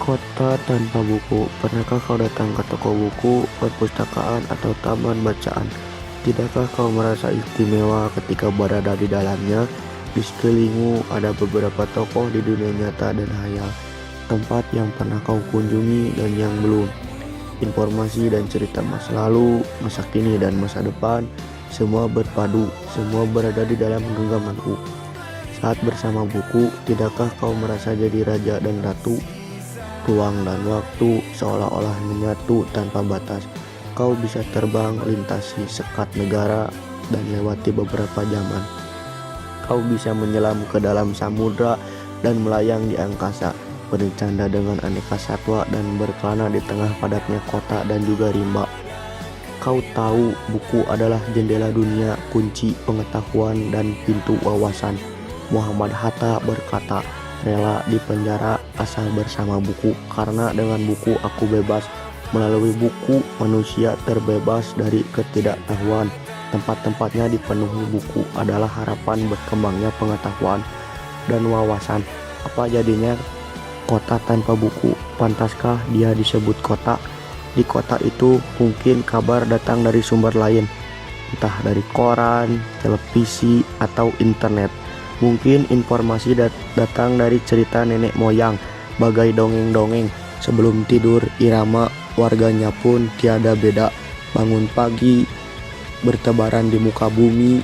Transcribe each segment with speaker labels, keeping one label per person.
Speaker 1: Kota tanpa buku. Pernahkah kau datang ke toko buku, perpustakaan, atau taman bacaan? Tidakkah kau merasa istimewa ketika berada di dalamnya? Di sekelilingmu ada beberapa tokoh di dunia nyata dan hayal, tempat yang pernah kau kunjungi dan yang belum. Informasi dan cerita masa lalu, masa kini, dan masa depan, semua berpadu, semua berada di dalam genggamanku. Saat bersama buku, tidakkah kau merasa jadi raja dan ratu? Ruang dan waktu seolah-olah menyatu tanpa batas. Kau bisa terbang, lintasi sekat negara, dan lewati beberapa zaman. Kau bisa menyelam ke dalam samudra dan melayang di angkasa, bercanda dengan aneka satwa dan berkelana di tengah padatnya kota dan juga rimba. Kau tahu buku adalah jendela dunia, kunci pengetahuan, dan pintu wawasan. Muhammad Hatta berkata, rela di penjara asal bersama buku, karena dengan buku aku bebas. Melalui buku, manusia terbebas dari ketidaktahuan. Tempat-tempatnya dipenuhi buku adalah harapan berkembangnya pengetahuan dan wawasan. Apa jadinya kota tanpa buku? Pantaskah dia disebut kota? Di kota itu mungkin kabar datang dari sumber lain, entah dari koran, televisi, atau internet. Mungkin informasi datang dari cerita nenek moyang, bagai dongeng-dongeng. Sebelum tidur, irama warganya pun tiada beda. Bangun pagi, bertebaran di muka bumi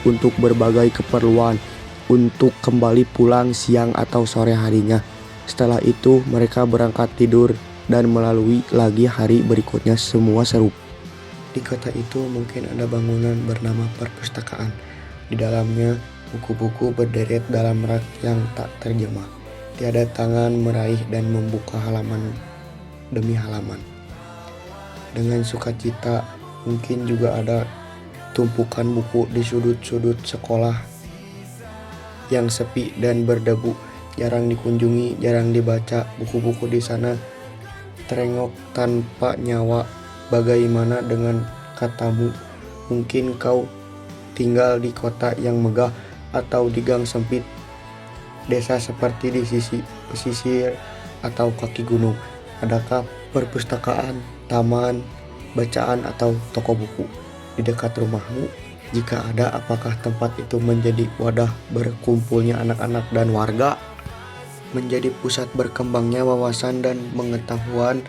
Speaker 1: untuk berbagai keperluan, untuk kembali pulang siang atau sore harinya. Setelah itu, mereka berangkat tidur dan melalui lagi hari berikutnya, semua seru. Di kota itu mungkin ada bangunan bernama perpustakaan. Di dalamnya buku-buku berderet dalam rak yang tak terjemah. Tiada tangan meraih dan membuka halaman demi halaman. Dengan sukacita, mungkin juga ada tumpukan buku di sudut-sudut sekolah yang sepi dan berdebu, jarang dikunjungi, jarang dibaca. Buku-buku di sana terengok tanpa nyawa. Bagaimana dengan katamu? Mungkin kau tinggal di kota yang megah atau di gang sempit desa seperti di sisi pesisir atau kaki gunung. Adakah perpustakaan, taman bacaan, atau toko buku di dekat rumahmu? Jika ada, apakah tempat itu menjadi wadah berkumpulnya anak-anak dan warga? Menjadi pusat berkembangnya wawasan dan pengetahuan,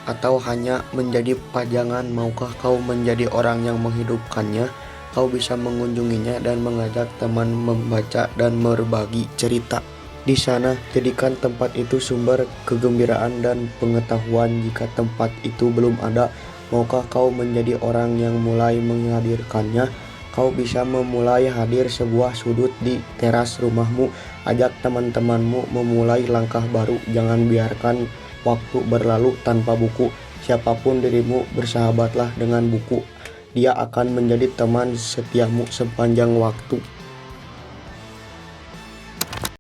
Speaker 1: atau hanya menjadi pajangan? Maukah kau menjadi orang yang menghidupkannya? Kau bisa mengunjunginya dan mengajak teman membaca dan berbagi cerita. Di sana, jadikan tempat itu sumber kegembiraan dan pengetahuan. Jika tempat itu belum ada, maukah kau menjadi orang yang mulai menghadirkannya? Kau bisa memulai hadir sebuah sudut di teras rumahmu. Ajak teman-temanmu memulai langkah baru. Jangan biarkan waktu berlalu tanpa buku. Siapapun dirimu, bersahabatlah dengan buku. Dia akan menjadi teman setiamu sepanjang waktu.